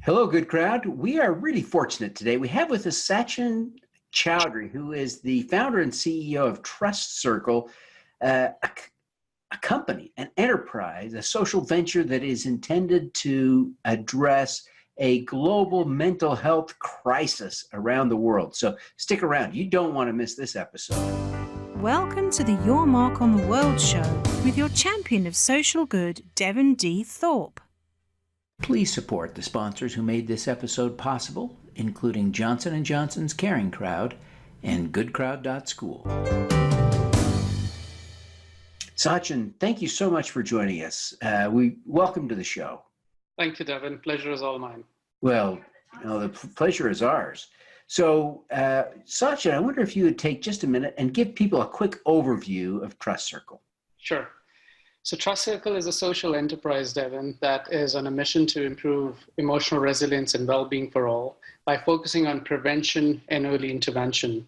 Hello, good crowd. We are really fortunate today. We have with us Sachin Chaudhry, who is the founder and CEO of Trust Circle, a company, an enterprise, a social venture that is intended to address a global mental health crisis around the world. So stick around. You don't want to miss this episode. Welcome to the Your Mark on the World show with your champion of social good, Devin D. Thorpe. Please support the sponsors who made this episode possible, including Johnson & Johnson's Caring Crowd and GoodCrowd.school. Sachin, thank you so much for joining us. We welcome to the show. Thank you, Devin. Pleasure is all mine. Well, the pleasure is ours. So, Sachin, I wonder if you would take just a minute and give people a quick overview of Trust Circle. Sure. So Trust Circle is a social enterprise, Devin, that is on a mission to improve emotional resilience and well-being for all by focusing on prevention and early intervention.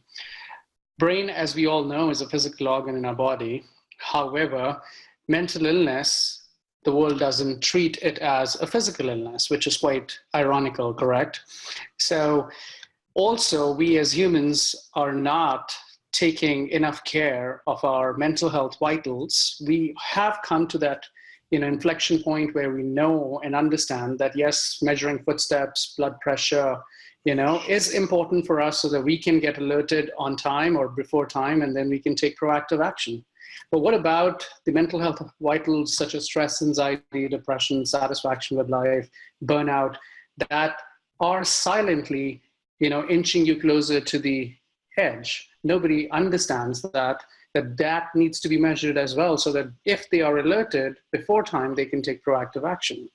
Brain, as we all know, is a physical organ in our body. However, mental illness, the world doesn't treat it as a physical illness, which is quite ironical, correct? So also, we as humans are not taking enough care of our mental health vitals. We have come to that inflection point where we know and understand that, yes, measuring footsteps, blood pressure, is important for us so that we can get alerted on time or before time, and then we can take proactive action. But what about the mental health vitals such as stress, anxiety, depression, satisfaction with life, burnout, that are silently, inching you closer to the edge? Nobody understands that needs to be measured as well, so that if they are alerted before time, they can take proactive action.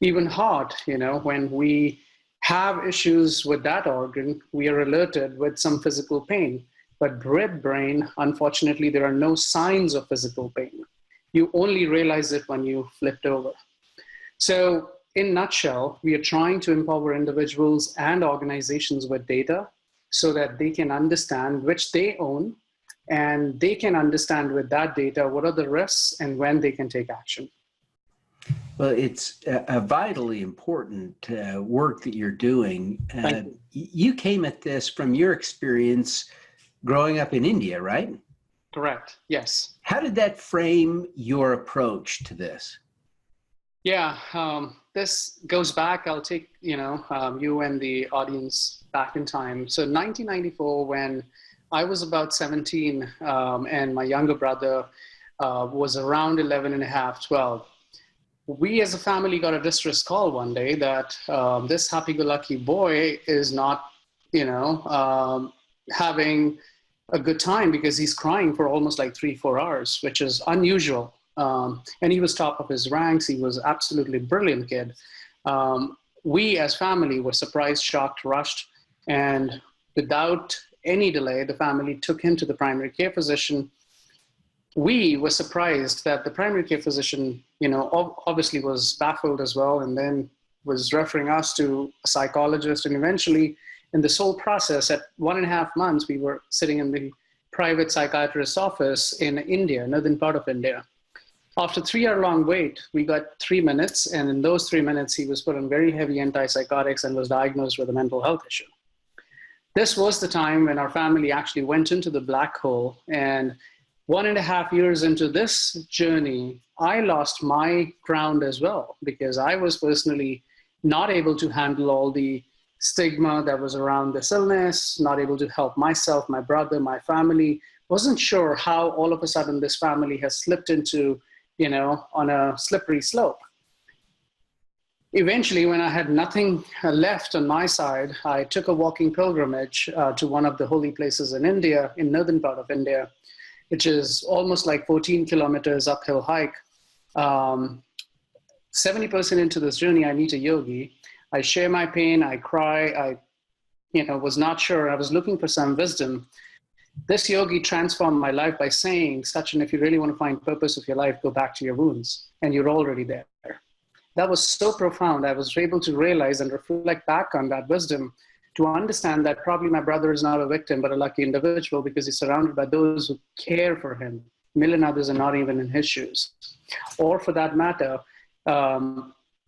Even heart, when we have issues with that organ, we are alerted with some physical pain. But brain, unfortunately, there are no signs of physical pain. You only realize it when you flipped over. So in a nutshell, we are trying to empower individuals and organizations with data so that they can understand which they own, and they can understand with that data what are the risks and when they can take action. Well, it's a vitally important work that you're doing. You came at this from your experience growing up in India, right? Correct, yes. How did that frame your approach to this? Yeah, this goes back, I'll take, you and the audience back in time. So 1994, when I was about 17 and my younger brother was around 11 and a half, 12, we as a family got a distress call one day that this happy-go-lucky boy is not, having a good time because he's crying for almost like 3-4 hours, which is unusual. And he was top of his ranks. He was absolutely brilliant kid. We as family were surprised, shocked, rushed, and without any delay, the family took him to the primary care physician. We were surprised that the primary care physician, obviously was baffled as well, and then was referring us to a psychologist. And eventually, in this whole process, at 1.5 months, we were sitting in the private psychiatrist's office in India, northern part of India. After 3-hour-long wait, we got 3 minutes, and in those 3 minutes, he was put on very heavy antipsychotics and was diagnosed with a mental health issue. This was the time when our family actually went into the black hole, and 1.5 years into this journey, I lost my ground as well, because I was personally not able to handle all the stigma that was around this illness, not able to help myself, my brother, my family. Wasn't sure how all of a sudden this family has slipped into, on a slippery slope. Eventually, when I had nothing left on my side, I took a walking pilgrimage to one of the holy places in India, in northern part of India, which is almost like 14 kilometers uphill hike. 70% into this journey, I meet a yogi. I share my pain, I cry, I was not sure. I was looking for some wisdom. This yogi transformed my life by saying, Sachin, if you really want to find purpose of your life, go back to your wounds, and you're already there. That was so profound. I was able to realize and reflect back on that wisdom to understand that probably my brother is not a victim, but a lucky individual because he's surrounded by those who care for him. A million others are not even in his shoes. Or for that matter,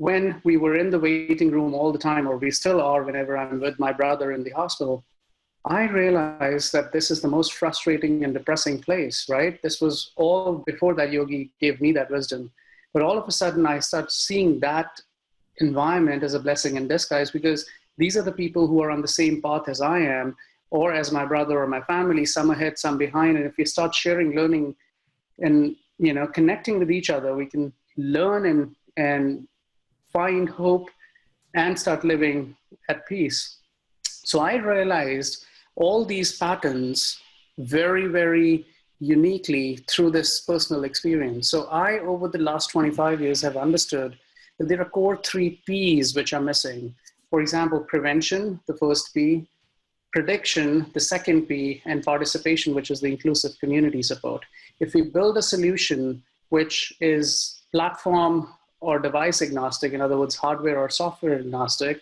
when we were in the waiting room all the time, or we still are whenever I'm with my brother in the hospital, I realized that this is the most frustrating and depressing place, right? This was all before that yogi gave me that wisdom. But all of a sudden, I start seeing that environment as a blessing in disguise, because these are the people who are on the same path as I am, or as my brother or my family, some ahead, some behind. And if we start sharing, learning, and connecting with each other, we can learn and find hope and start living at peace. So I realized all these patterns very, very uniquely through this personal experience. So I, over the last 25 years, have understood that there are core 3 P's which are missing. For example, prevention, the first P, prediction, the second P, and participation, which is the inclusive community support. If we build a solution which is platform or device agnostic, in other words, hardware or software agnostic,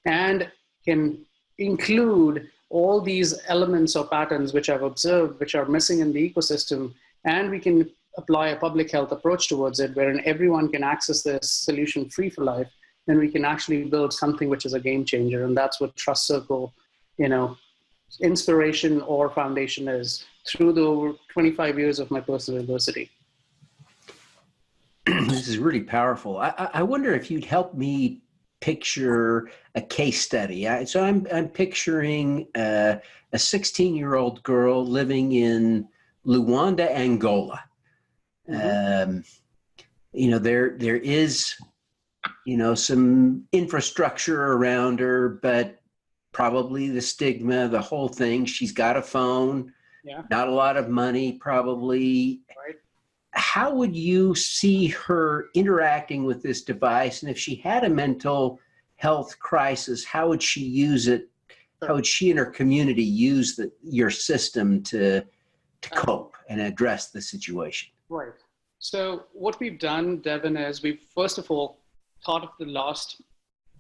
and can include all these elements or patterns which I've observed, which are missing in the ecosystem, and we can apply a public health approach towards it, wherein everyone can access this solution free for life, then we can actually build something which is a game changer. And that's what Trust Circle, inspiration or foundation is, through the over 25 years of my personal adversity. This is really powerful. I wonder if you'd help me picture a case study. So I'm picturing a 16-year-old girl living in Luanda, Angola. Mm-hmm. There is, some infrastructure around her, but probably the stigma, the whole thing. She's got a phone, not a lot of money, probably. Right. How would you see her interacting with this device? And if she had a mental health crisis, how would she use it? How would she and her community use your system to cope and address the situation? Right. So what we've done, Devin, is we've first of all thought of the last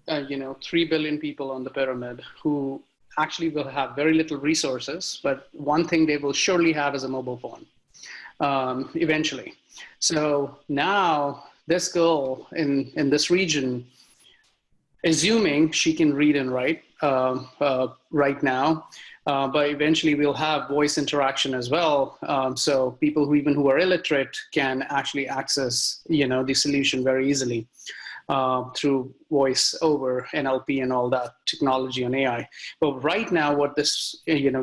3 billion people on the pyramid who actually will have very little resources, but one thing they will surely have is a mobile phone. Eventually. So now this girl in this region, assuming she can read and write right now, but eventually we'll have voice interaction as well. So people who are illiterate can actually access, the solution very easily through voice over NLP and all that technology and AI. But right now what this,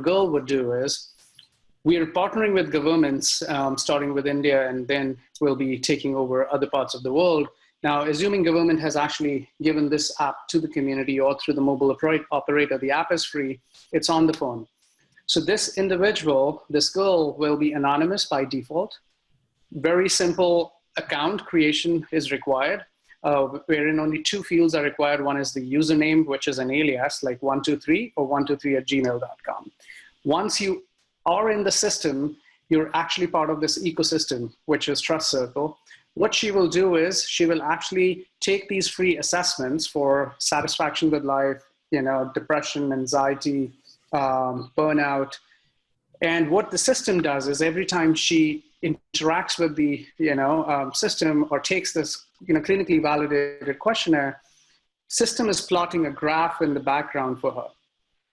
girl would do is, we are partnering with governments, starting with India, and then we'll be taking over other parts of the world. Now, assuming government has actually given this app to the community or through the mobile operator, the app is free, it's on the phone. So this individual, this girl, will be anonymous by default. Very simple account creation is required, wherein only 2 fields are required. One is the username, which is an alias, like 123 or 123@gmail.com. Once you are in the system, you're actually part of this ecosystem, which is Trust Circle. What she will do is she will actually take these free assessments for satisfaction with life, depression, anxiety, burnout. And what the system does is every time she interacts with the system or takes this clinically validated questionnaire, system is plotting a graph in the background for her.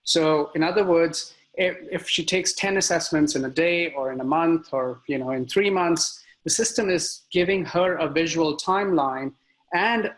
So in other words, if she takes 10 assessments in a day or in a month or in 3 months, the system is giving her a visual timeline and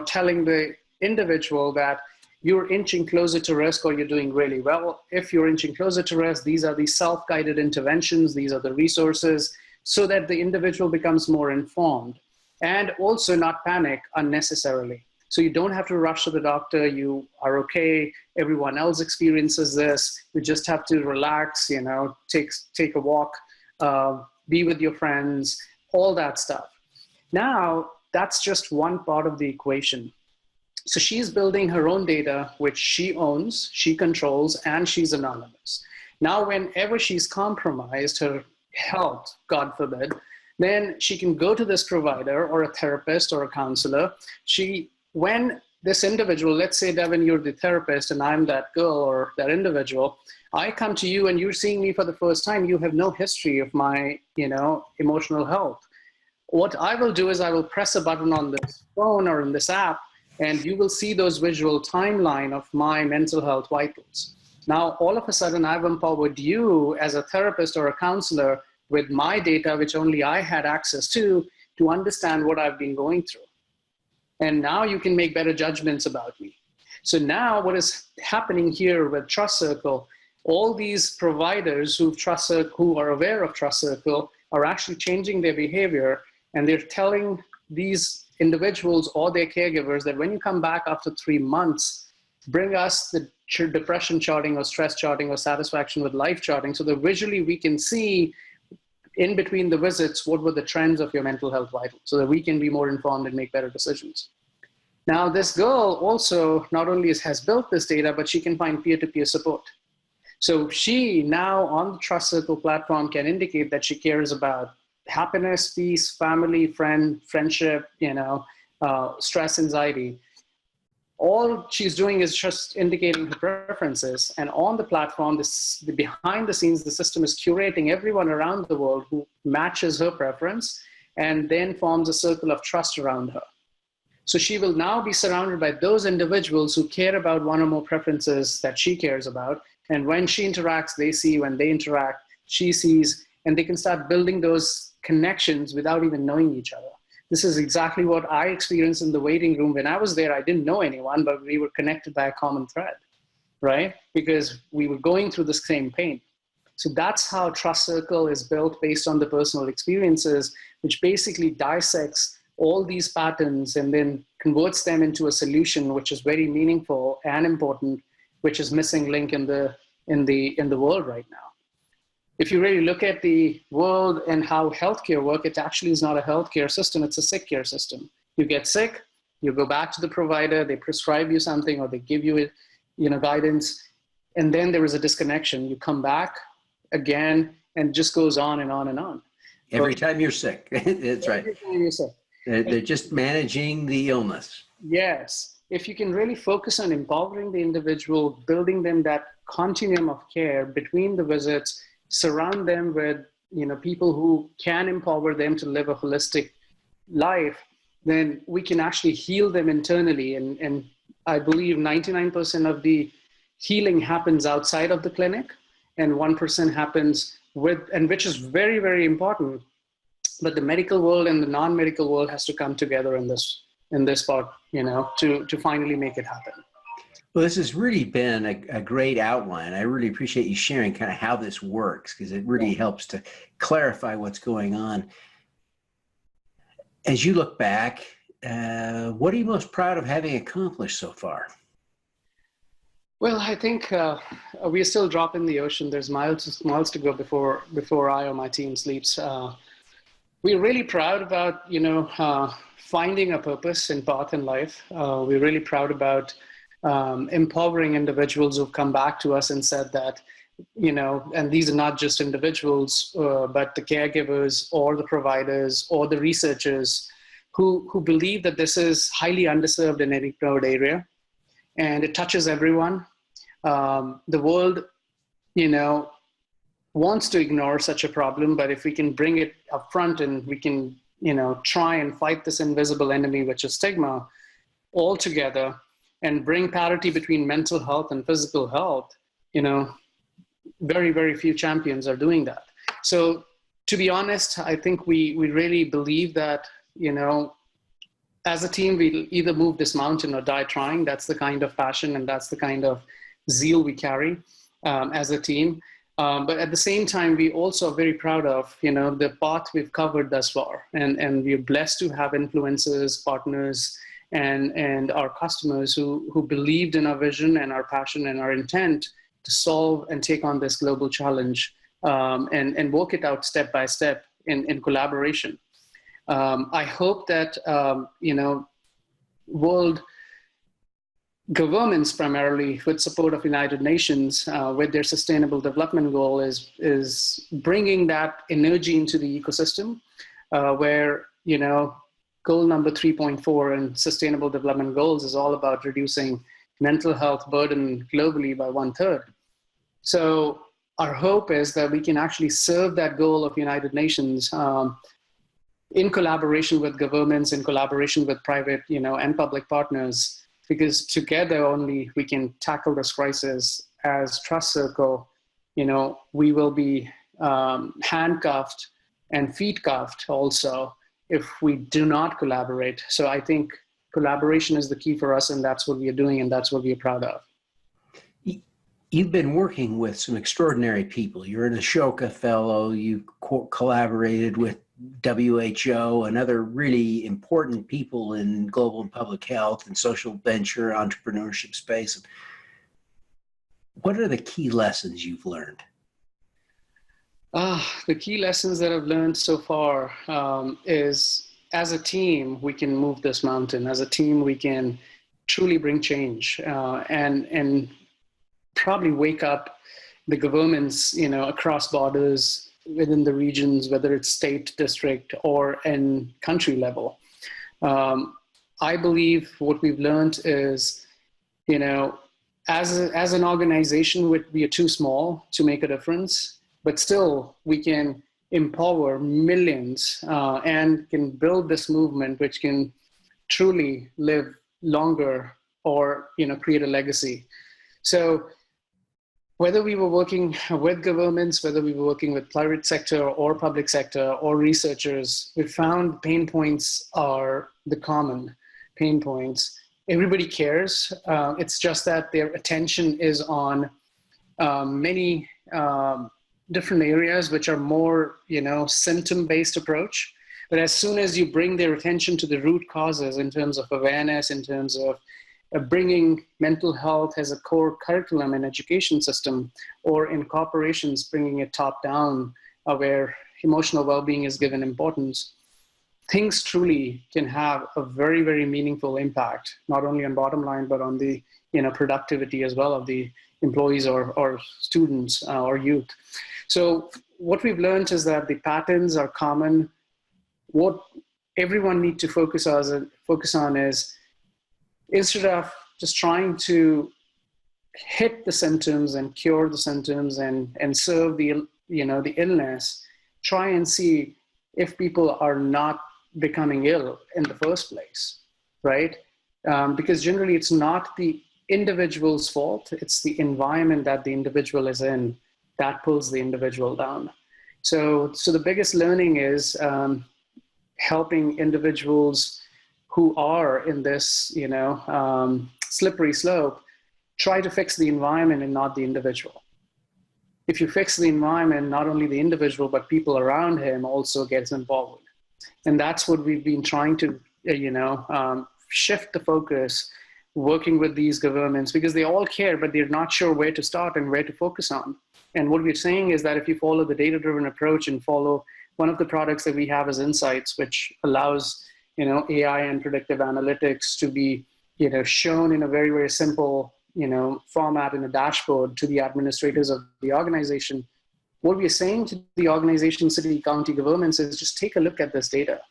telling the individual that you're inching closer to risk or you're doing really well. If you're inching closer to risk, these are the self-guided interventions, these are the resources, so that the individual becomes more informed and also not panic unnecessarily. So you don't have to rush to the doctor. You are okay. Everyone else experiences this. You just have to relax, take a walk, be with your friends, all that stuff. Now, that's just one part of the equation. So she's building her own data, which she owns, she controls, and she's anonymous. Now, whenever she's compromised her health, God forbid, then she can go to this provider or a therapist or a counselor. When this individual, let's say, Devin, you're the therapist and I'm that girl or that individual, I come to you and you're seeing me for the first time. You have no history of my, emotional health. What I will do is I will press a button on this phone or in this app, and you will see those visual timeline of my mental health vitals. Now, all of a sudden, I've empowered you as a therapist or a counselor with my data, which only I had access to understand what I've been going through. And now you can make better judgments about me. So now what is happening here with Trust Circle, all these providers who are aware of Trust Circle are actually changing their behavior, and they're telling these individuals or their caregivers that when you come back after 3 months, bring us the depression charting or stress charting or satisfaction with life charting, so that visually we can see in between the visits what were the trends of your mental health vitals, so that we can be more informed and make better decisions. Now, this girl also not only has built this data, but she can find peer-to-peer support. So she now on the Trust Circle platform can indicate that she cares about happiness, peace, family, friendship, stress, anxiety. All she's doing is just indicating her preferences. And on the platform, behind the scenes, the system is curating everyone around the world who matches her preference and then forms a circle of trust around her. So she will now be surrounded by those individuals who care about one or more preferences that she cares about. And when she interacts, they see. When they interact, she sees. And they can start building those connections without even knowing each other. This is exactly what I experienced in the waiting room. When I was there, I didn't know anyone, but we were connected by a common thread, right? Because we were going through the same pain. So that's how Trust Circle is built, based on the personal experiences, which basically dissects all these patterns and then converts them into a solution which is very meaningful and important, which is missing link in the world right now. If you really look at the world and how healthcare works, it actually is not a healthcare system, it's a sick care system. You get sick, you go back to the provider, they prescribe you something or they give you guidance, and then there is a disconnection. You come back again and it just goes on and on and on. Every time you're sick. That's right. Every time you're sick. They're just managing the illness. Yes. If you can really focus on empowering the individual, building them that continuum of care between the visits, surround them with people who can empower them to live a holistic life, then we can actually heal them internally. And I believe 99% of the healing happens outside of the clinic, and 1% happens which is very, very important. But the medical world and the non-medical world has to come together in this part, to finally make it happen. Well, this has really been a great outline. I really appreciate you sharing kind of how this works, because it really helps to clarify what's going on. As you look back, what are you most proud of having accomplished so far? Well, I think we're still dropping the ocean. There's miles to go before I or my team sleeps. We're really proud about, finding a purpose and path in life. We're really proud about empowering individuals who've come back to us and said that, and these are not just individuals, but the caregivers or the providers or the researchers who believe that this is highly underserved in any remote area, and it touches everyone. The world, wants to ignore such a problem, but if we can bring it up front and we can, try and fight this invisible enemy, which is stigma, all together, and bring parity between mental health and physical health, very, very few champions are doing that. So to be honest, I think we really believe that, as a team, we either move this mountain or die trying. That's the kind of passion and that's the kind of zeal we carry as a team. But at the same time, we also are very proud of, the path we've covered thus far. And we're blessed to have influencers, partners, and our customers who believed in our vision and our passion and our intent to solve and take on this global challenge and work it out step by step in collaboration. I hope that, world governments, primarily with support of United Nations, with their Sustainable Development Goal, is bringing that energy into the ecosystem, where, goal number 3.4 in Sustainable Development Goals is all about reducing mental health burden globally by 1/3. So our hope is that we can actually serve that goal of United Nations in collaboration with governments, in collaboration with private, and public partners, because together only we can tackle this crisis. As Trust Circle, we will be handcuffed and feet cuffed also if we do not collaborate. So I think collaboration is the key for us, and that's what we are doing, and that's what we are proud of. You've been working with some extraordinary people. You're an Ashoka Fellow. You collaborated with WHO and other really important people in global and public health and social venture, entrepreneurship space. What are the key lessons you've learned? The key lessons that I've learned so far is, as a team, we can move this mountain. As a team, we can truly bring change and probably wake up the governments, across borders, within the regions, whether it's state, district, or in country level. I believe what we've learned is, as an organization, we are too small to make a difference, but still we can empower millions and can build this movement which can truly live longer or, create a legacy. So whether we were working with governments, whether we were working with private sector or public sector or researchers, we found pain points are the common pain points. Everybody cares. It's just that their attention is on many different areas which are more, symptom-based approach. But as soon as you bring their attention to the root causes in terms of awareness, in terms of bringing mental health as a core curriculum in education system, or in corporations, bringing it top down, where emotional well-being is given importance, things truly can have a very, very meaningful impact, not only on bottom line, but on the productivity as well of the employees or students or youth. So what we've learned is that the patterns are common. What everyone needs to focus on is, instead of just trying to hit the symptoms and cure the symptoms and serve the illness, try and see if people are not becoming ill in the first place, right? Because generally it's not the individual's fault, it's the environment that the individual is in that pulls the individual down. So the biggest learning is helping individuals who are in this, slippery slope, try to fix the environment and not the individual. If you fix the environment, not only the individual, but people around him also gets involved. And that's what we've been trying to, shift the focus, working with these governments, because they all care, but they're not sure where to start and where to focus on. And what we're saying is that if you follow the data-driven approach and follow one of the products that we have as Insights, which allows AI and predictive analytics to be, shown in a very, very simple, format in a dashboard to the administrators of the organization. What we're saying to the organization, city, county governments is just take a look at this data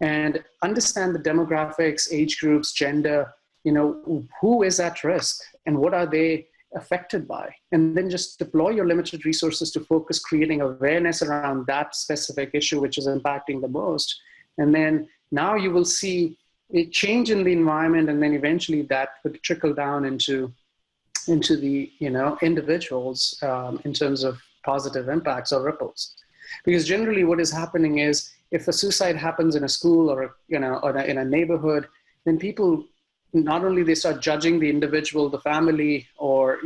and understand the demographics, age groups, gender, who is at risk and what are they affected by, and then just deploy your limited resources to focus creating awareness around that specific issue which is impacting the most. And then now you will see a change in the environment, and then eventually that would trickle down into the individuals in terms of positive impacts or ripples. Because generally what is happening is, if a suicide happens in a school or in a neighborhood, then people not only they start judging the individual, the family, or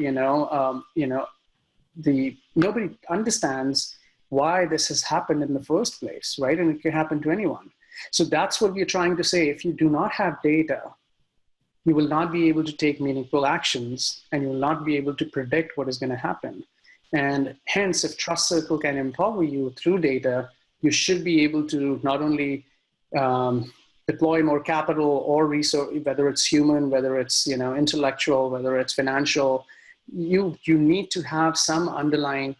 nobody understands why this has happened in the first place, right? And it can happen to anyone. So that's what we're trying to say. If you do not have data, you will not be able to take meaningful actions, and you will not be able to predict what is going to happen. And hence, if Trust Circle can empower you through data, you should be able to not only deploy more capital or resource, whether it's human, whether it's intellectual, whether it's financial. You need to have some underlying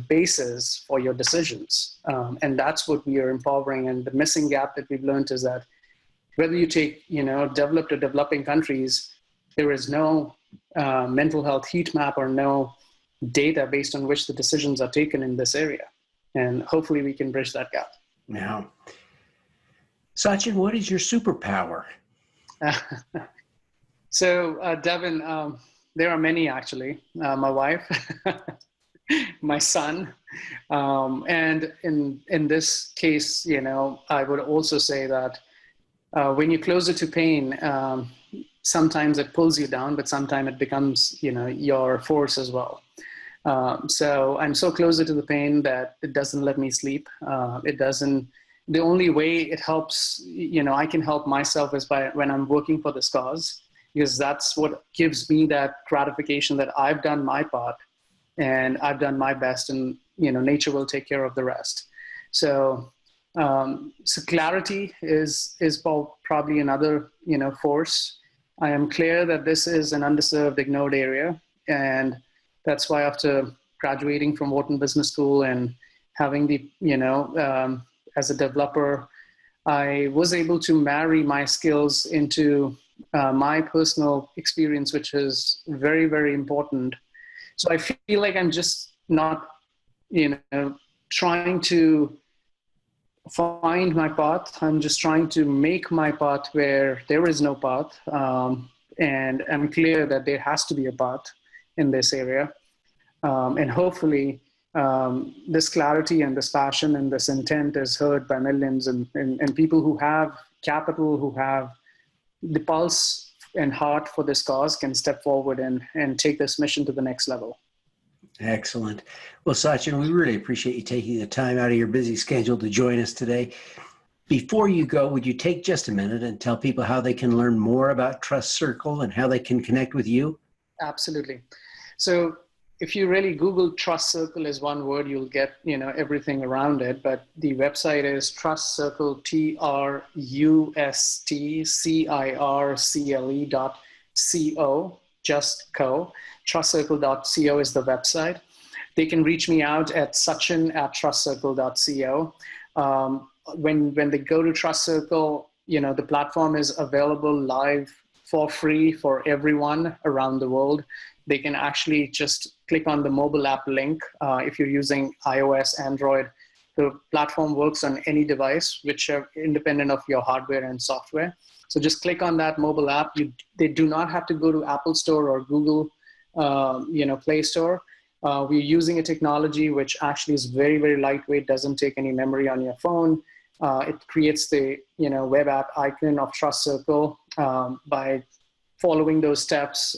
basis for your decisions, and that's what we are empowering. And the missing gap that we've learned is that whether you take developed or developing countries, there is no mental health heat map or no data based on which the decisions are taken in this area. And hopefully we can bridge that gap. Now, Sachin, what is your superpower? So, Devin, there are many actually. My wife, my son, and in this case, I would also say that when you're closer to pain, sometimes it pulls you down, but sometimes it becomes, your force as well. So I'm so closer to the pain that it doesn't let me sleep. It doesn't. The only way it helps, I can help myself is by when I'm working for this cause, because that's what gives me that gratification that I've done my part and I've done my best, and nature will take care of the rest. So clarity is probably another force. I am clear that this is an underserved, ignored area, and that's why after graduating from Wharton Business School and having the as a developer, I was able to marry my skills into my personal experience, which is very, very important. So I feel like I'm just not, trying to find my path. I'm just trying to make my path where there is no path. And I'm clear that there has to be a path in this area. And hopefully this clarity and this passion and this intent is heard by millions, and people who have capital, who have the pulse and heart for this cause can step forward and take this mission to the next level. Excellent. Well, Sachin, we really appreciate you taking the time out of your busy schedule to join us today. Before you go, would you take just a minute and tell people how they can learn more about Trust Circle and how they can connect with you? Absolutely. So if you really Google Trust Circle as one word, you'll get, everything around it. But the website is Trust Circle, TRUSTCIRCLE.co, just co. TrustCircle.co is the website. They can reach me out at Sachin@TrustCircle.co. When they go to Trust Circle, the platform is available live for free for everyone around the world. They can actually just click on the mobile app link. If you're using iOS, Android, the platform works on any device, which are independent of your hardware and software. So just click on that mobile app. They do not have to go to Apple Store or Google, Play Store. We're using a technology which actually is very, very lightweight, doesn't take any memory on your phone. It creates the, web app icon of Trust Circle by following those steps,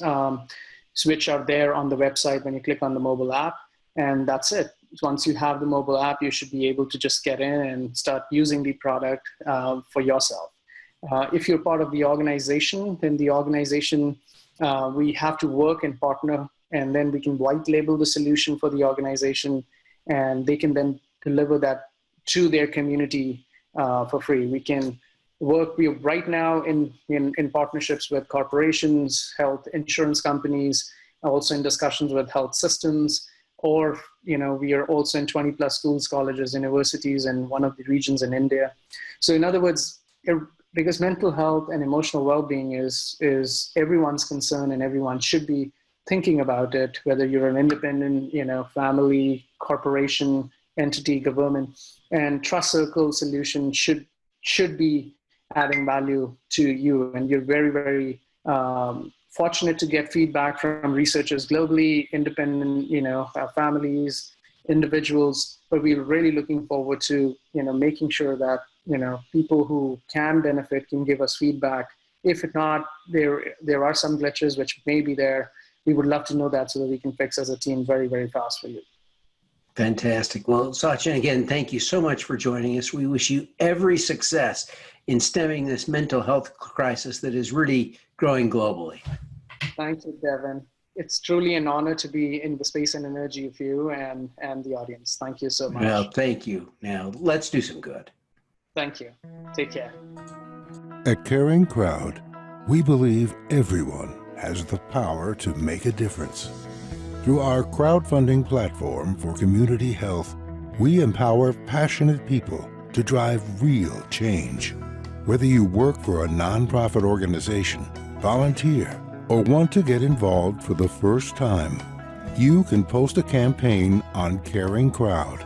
which are there on the website when you click on the mobile app, and that's it. Once you have the mobile app, you should be able to just get in and start using the product for yourself. If you're part of the organization, then the organization, we have to work and partner, and then we can white label the solution for the organization, and they can then deliver that to their community for free. We can work right now in partnerships with corporations, health insurance companies, also in discussions with health systems, or we are also in 20 plus schools, colleges, universities in one of the regions in India. So in other words, because mental health and emotional well-being is everyone's concern, and everyone should be thinking about it, whether you're an independent, family, corporation, entity, government, and Trust Circle solution should be adding value to you. And you're very, very fortunate to get feedback from researchers globally, independent, families, individuals, but we're really looking forward to, making sure that, people who can benefit can give us feedback. If not, there are some glitches which may be there. We would love to know that so that we can fix as a team very, very fast for you. Fantastic. Well, Sachin, again, thank you so much for joining us. We wish you every success in stemming this mental health crisis that is really growing globally. Thank you, Devin. It's truly an honor to be in the space and energy of you and the audience. Thank you so much. Well, thank you. Now, let's do some good. Thank you. Take care. At Caring Crowd, we believe everyone has the power to make a difference. Through our crowdfunding platform for community health, we empower passionate people to drive real change. Whether you work for a nonprofit organization, volunteer, or want to get involved for the first time, you can post a campaign on Caring Crowd.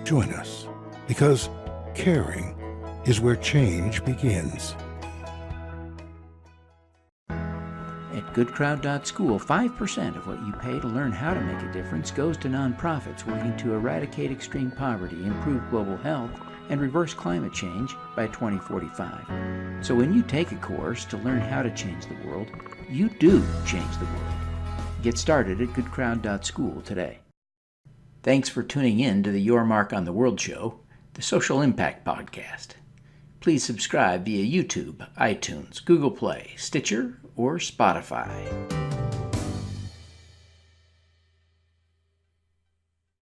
Join us, because caring is where change begins. At goodcrowd.school, 5% of what you pay to learn how to make a difference goes to nonprofits working to eradicate extreme poverty, improve global health, and reverse climate change by 2045. So when you take a course to learn how to change the world, you do change the world. Get started at goodcrowd.school today. Thanks for tuning in to the Your Mark on the World show, the Social Impact Podcast. Please subscribe via YouTube, iTunes, Google Play, Stitcher, or Spotify.